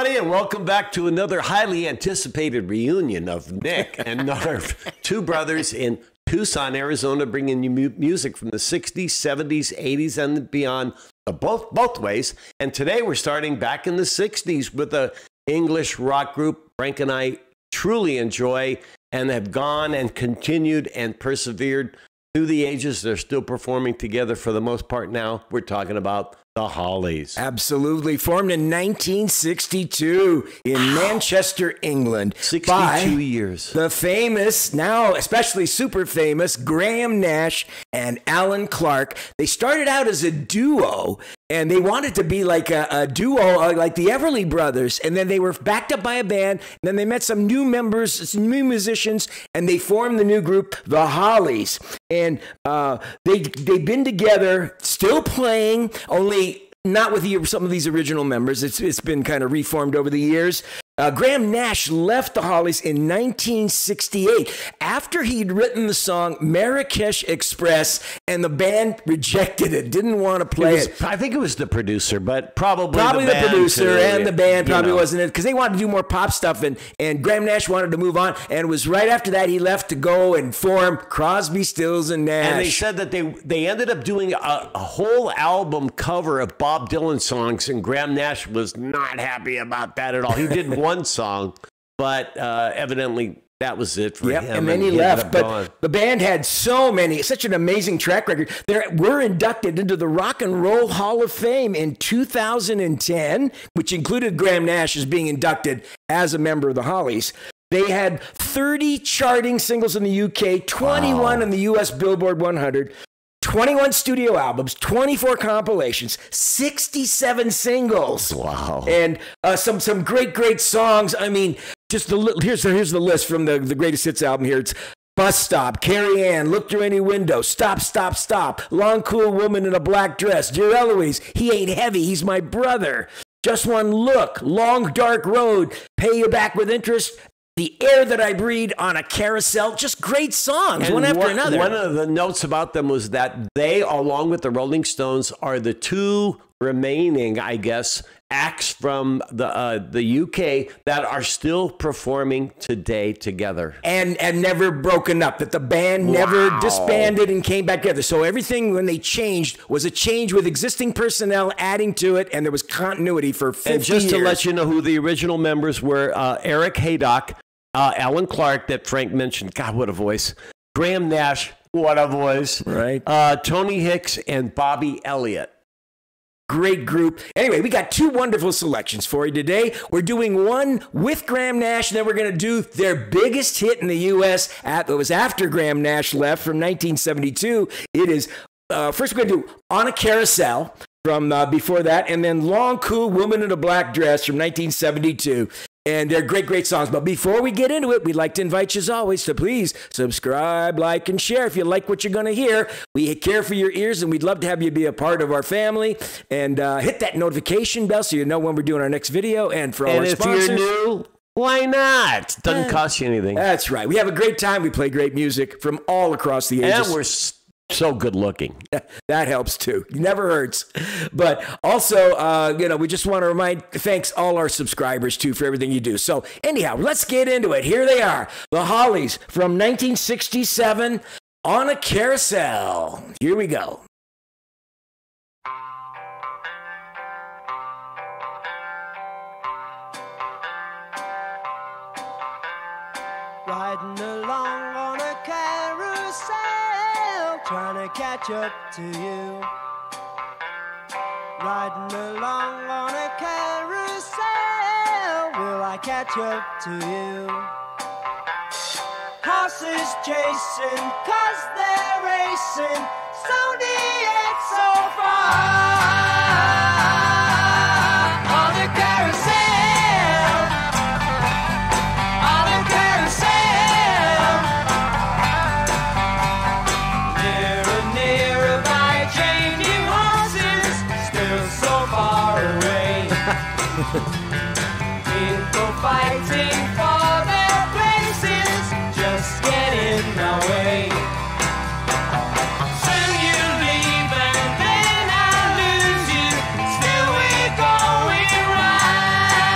everybody, and welcome back to another highly anticipated reunion of Nick and Knarf, two brothers in Tucson, Arizona, bringing you music from the 60s, 70s, 80s, and beyond, both ways. And today we're starting back in the 60s with a English rock group Frank and I truly enjoy and have gone and continued and persevered through the ages. They're still performing together for the most part now. We're talking about the Hollies. Absolutely. Formed in 1962 in Manchester, England. 62 years. The famous, now especially super famous, Graham Nash and Allan Clarke. They started out as a duo, and they wanted to be like a duo like the Everly Brothers. And then they were backed up by a band. And then they met some new members, some new musicians, and they formed the new group, the Hollies. And they've been together, still playing, only not with some of these original members. It's been kind of reformed over the years. Graham Nash left the Hollies in 1968 after he'd written the song Marrakesh Express, and the band rejected it, didn't want to play it. I think it was the producer, but probably the producer and the band probably wasn't it, because they wanted to do more pop stuff, and Graham Nash wanted to move on, and it was right after that he left to go and form Crosby, Stills, and Nash. And they said that they ended up doing a whole album cover of Bob Dylan songs, and Graham Nash was not happy about that at all. He did one song, but evidently that was it for him. And then he left. But the band had such an amazing track record. They were inducted into the Rock and Roll Hall of Fame in 2010, which included Graham Nash as being inducted as a member of the Hollies. They had 30 charting singles in the UK, 21 in the US Billboard 100, 21 studio albums, 24 compilations, 67 singles. Wow. And some great songs. I mean, just here's the list from the Greatest Hits album here. It's Bus Stop, Carrie Ann, Look Through Any Window, Stop, Stop, Stop, Long Cool Woman in a Black Dress, Dear Eloise, He Ain't Heavy, He's My Brother, Just One Look, Long Dark Road, Pay You Back with Interest, The Air That I Breathe, On a Carousel. Just great songs, one after another. One of the notes about them was that they, along with the Rolling Stones, are the two remaining, I guess, acts from the UK that are still performing today together. And never broken up, that the band never disbanded and came back together. So everything when they changed was a change with existing personnel adding to it, and there was continuity for 50 years. And just to let you know who the original members were, Eric Haydock, Allan Clarke, that Frank mentioned. God, what a voice. Graham Nash, what a voice. Right. Tony Hicks and Bobby Elliott. Great group. Anyway, we got two wonderful selections for you today. We're doing one with Graham Nash, and then we're going to do their biggest hit in the U.S. It was after Graham Nash left from 1972. It is, first we're going to do On a Carousel from before that, and then Long Cool Woman in a Black Dress from 1972. And they're great songs. But before we get into it, we'd like to invite you, as always, to please subscribe, like, and share if you like what you're going to hear. We care for your ears, and we'd love to have you be a part of our family. And hit that notification bell so you know when we're doing our next video. And for all our sponsors, if you're new, why not? Doesn't cost you anything. That's right. We have a great time. We play great music from all across the ages. And we're so good looking. That helps too. Never hurts. But also, we just want to thanks all our subscribers too for everything you do. So anyhow, let's get into it. Here they are, the Hollies from 1967, On a Carousel. Here we go. Riding along on a carousel, trying to catch up to you. Riding along on a carousel, will I catch up to you? Horses chasing, 'cause they're racing, Sony yet so far. On a carousel, on a carousel, nearer, nearer by changing horses, still so far away. People fighting for their places, just get in my way. Soon you leave and then I lose you, still we're going right.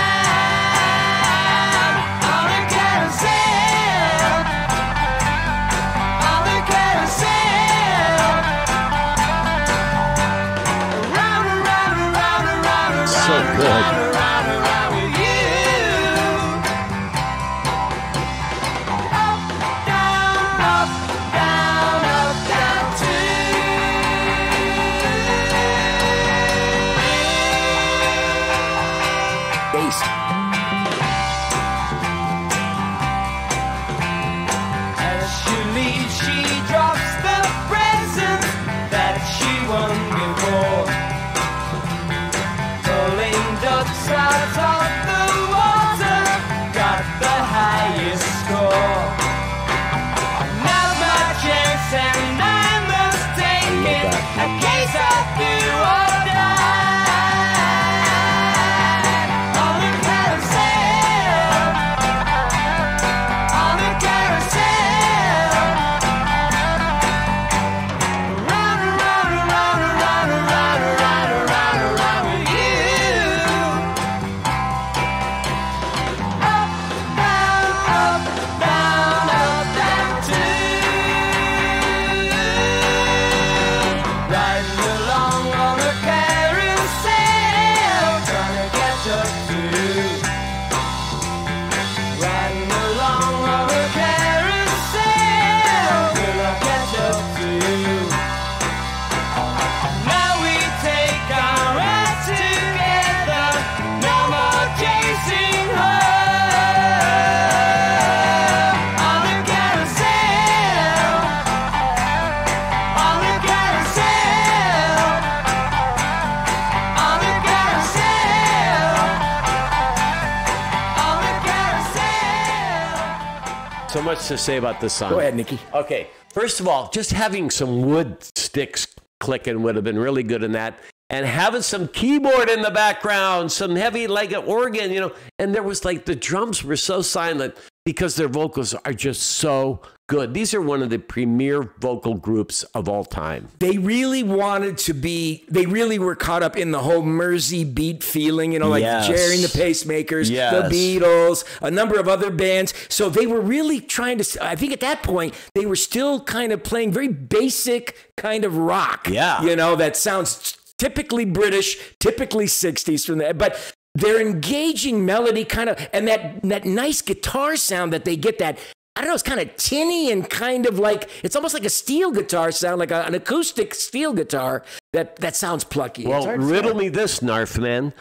So much to say about this song. Go ahead, Nikki. Okay, first of all, just having some wood sticks clicking would have been really good in that. And having some keyboard in the background, some heavy like an organ, you know. And there was like the drums were so silent because their vocals are just so good. These are one of the premier vocal groups of all time. They really wanted to be, they really were caught up in the whole Merseybeat feeling, you know, like Yes. Jerry and the Pacemakers, Yes. the Beatles, a number of other bands. So they were really trying to, I think at that point, they were still kind of playing very basic kind of rock. Yeah. You know, that sounds typically British, typically 60s from there. But their engaging melody kind of, and that nice guitar sound that they get, that, I don't know, it's kind of tinny and kind of like, it's almost like a steel guitar sound, like an acoustic steel guitar that sounds plucky. Well, riddle me this, Knarf, man.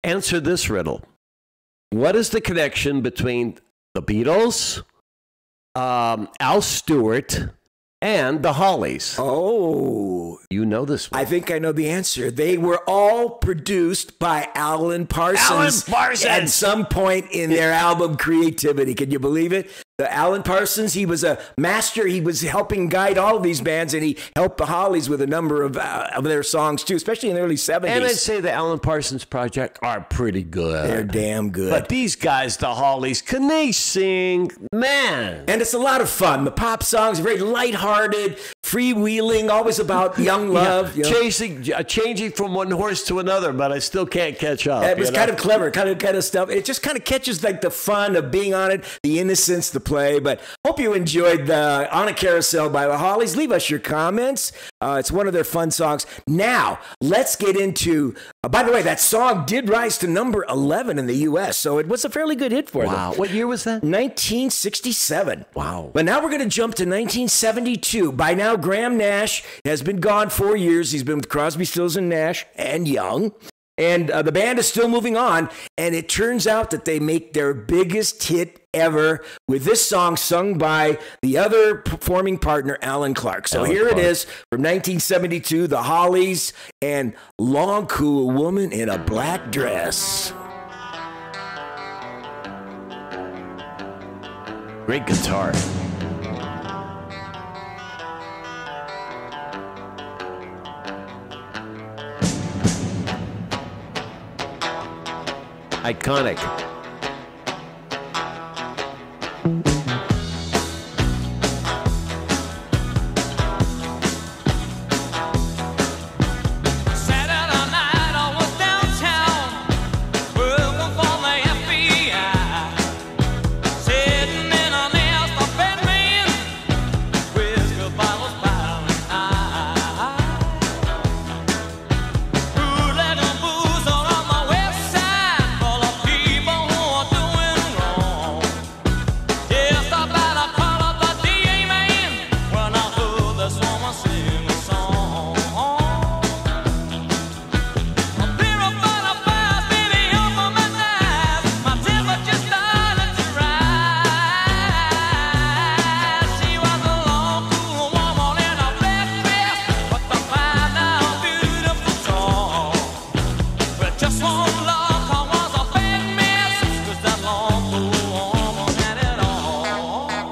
Answer this riddle. What is the connection between the Beatles, Al Stewart, and the Hollies? Oh, You know this one. I think I know the answer. They were all produced by Allan Parsons. Allan Parsons! At some point in their album creativity. Can you believe it? The Allan Parsons, he was a master. He was helping guide all of these bands, and he helped the Hollies with a number of their songs, too, especially in the early 70s. And I'd say the Allan Parsons Project are pretty good. They're damn good. But these guys, the Hollies, can they sing? Man. And it's a lot of fun. The pop songs are very lighthearted, freewheeling, always about young love. You know? Changing from one horse to another, but I still can't catch up. It was kind of clever, kind of stuff. It just kind of catches like the fun of being on it, the innocence, the play. But hope you enjoyed the On a Carousel by the Hollies. Leave us your comments. It's one of their fun songs. Now, let's get into, by the way, that song did rise to number 11 in the U.S., so it was a fairly good hit for them. Wow. What year was that? 1967. Wow. But now we're going to jump to 1972. By now, Graham Nash has been gone 4 years. He's been with Crosby, Stills, and Nash, and Young. And the band is still moving on. And it turns out that they make their biggest hit ever with this song sung by the other performing partner, Allan Clarke. So here it is from 1972, the Hollies and Long Cool Woman in a Black Dress. Great guitar. Iconic.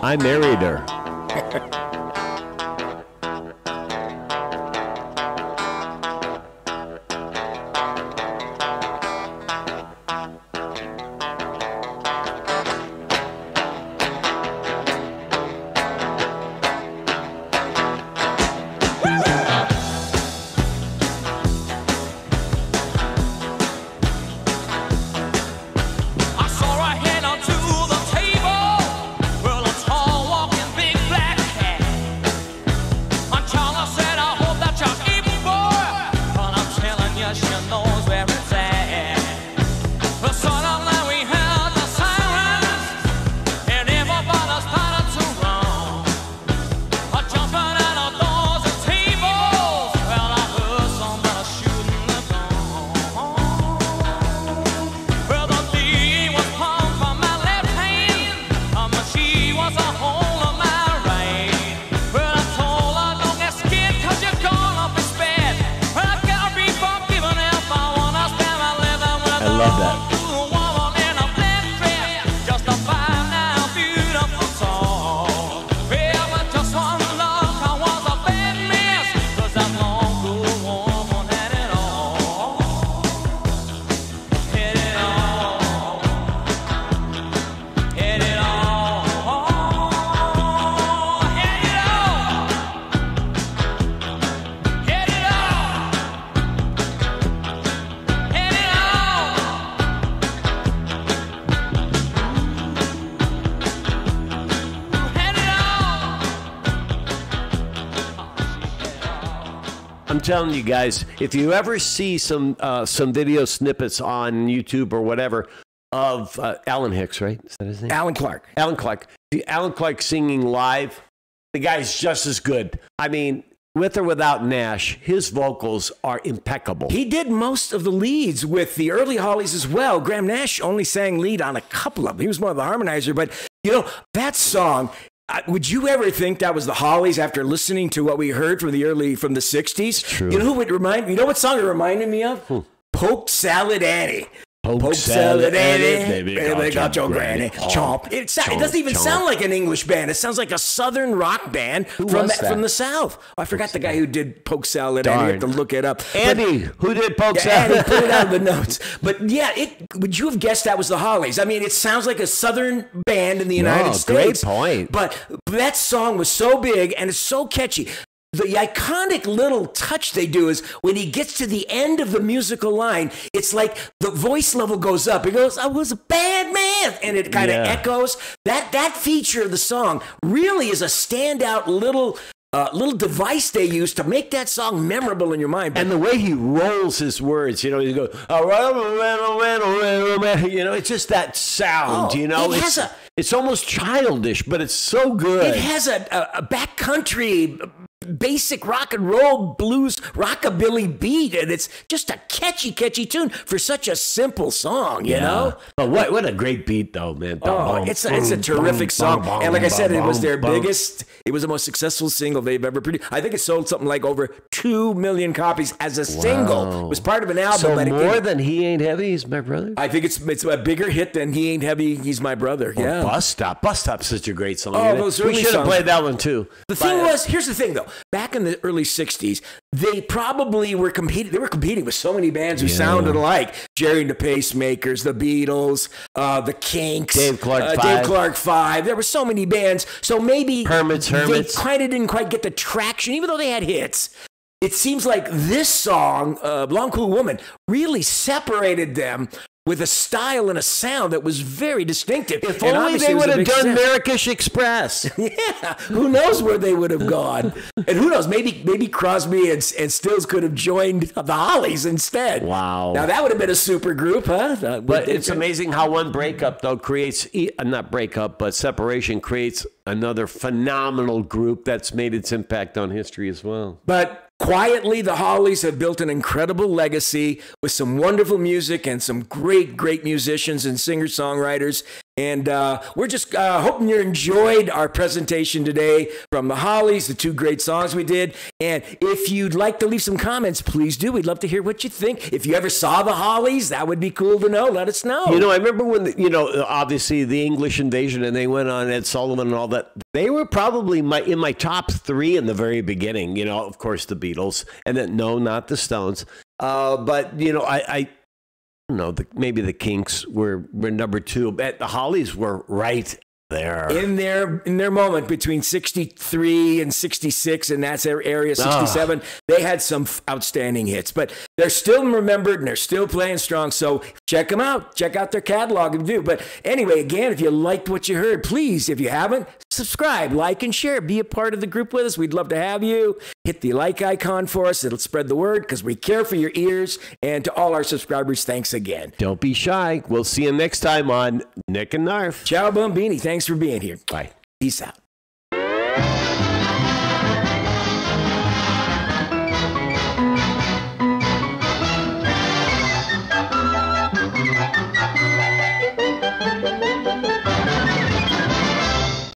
I married her. I saw her head onto the table. Well, a tall, walking, big black cat. I'm telling you guys, if you ever see some video snippets on YouTube or whatever of Alan Hicks, right? Is that his name? Allan Clarke. Alan Clarke. Alan Clarke singing live, the guy's just as good. I mean, with or without Nash, his vocals are impeccable. He did most of the leads with the early Hollies as well. Graham Nash only sang lead on a couple of them. He was more of the harmonizer, but you know, that song, would you ever think that was the Hollies after listening to what we heard from the 60s? True. You know who would remind me? You know what song it reminded me of? Poke Salad Annie. Poke salad Annie, baby got your granny. Chomp. It doesn't even sound like an English band. It sounds like a Southern rock band from the South. Oh, I forgot the guy who did Poke Salad Annie. I have to look it up. Andy, who did Poke Salad? Andy, put it out of the notes. But yeah, would you have guessed that was the Hollies? I mean, it sounds like a Southern band in the United States. Great point. But that song was so big and it's so catchy. The iconic little touch they do is when he gets to the end of the musical line, it's like the voice level goes up. It goes, I was a bad man. And it kind of echoes. That feature of the song really is a standout little device they use to make that song memorable in your mind. And the way he rolls his words, you know, he goes, you know, it's just that sound, you know. It's almost childish, but it's so good. It has a backcountry basic rock and roll blues rockabilly beat, and it's just a catchy tune for such a simple song, you know. But what a great beat though, man. It's a terrific song, and like I said, it was their biggest. It was the most successful single they've ever produced. I think it sold something like over 2 million copies as a single. It was part of an album. So more than He Ain't Heavy, He's My Brother. I think it's a bigger hit than He Ain't Heavy, He's My Brother. Yeah. Bus Stop's such a great song. Those early we should have songs. played that one too. Here's the thing though. Back in the early 60s, they probably were competing. They were competing with so many bands who sounded alike. Jerry and the Pacemakers, the Beatles, the Kinks, Dave Clarke 5. There were so many bands. So maybe Hermits. They kind of didn't quite get the traction, even though they had hits. It seems like this song, Long Cool Woman, really separated them with a style and a sound that was very distinctive. If only they would have done Marrakesh Express. Yeah, who knows where they would have gone? And who knows, maybe Crosby and Stills could have joined the Hollies instead. Wow. Now that would have been a super group, huh? But it's amazing how one breakup, though, creates, not breakup, but separation creates another phenomenal group that's made its impact on history as well. But quietly, the Hollies have built an incredible legacy with some wonderful music and some great musicians and singer-songwriters. And we're just hoping you enjoyed our presentation today from the Hollies, the 2 great songs we did. And if you'd like to leave some comments, please do. We'd love to hear what you think. If you ever saw the Hollies, that would be cool to know. Let us know. You know, I remember when, obviously the English invasion and they went on Ed Sullivan and all that. They were probably in my top 3 in the very beginning. You know, of course, the Beatles. And then, no, not the Stones. But, I don't know, maybe the Kinks were number 2, but the Hollies were right there. In their moment between 63 and 66, and that's their area, 67, they had some outstanding hits. But they're still remembered, and they're still playing strong. So check them out. Check out their catalog if you do. But anyway, again, if you liked what you heard, please, if you haven't, subscribe, like, and share. Be a part of the group with us. We'd love to have you. Hit the like icon for us. It'll spread the word because we care for your ears. And to all our subscribers, thanks again. Don't be shy. We'll see you next time on Nick and Knarf. Ciao, Bombini. Thanks for being here. Bye. Peace out.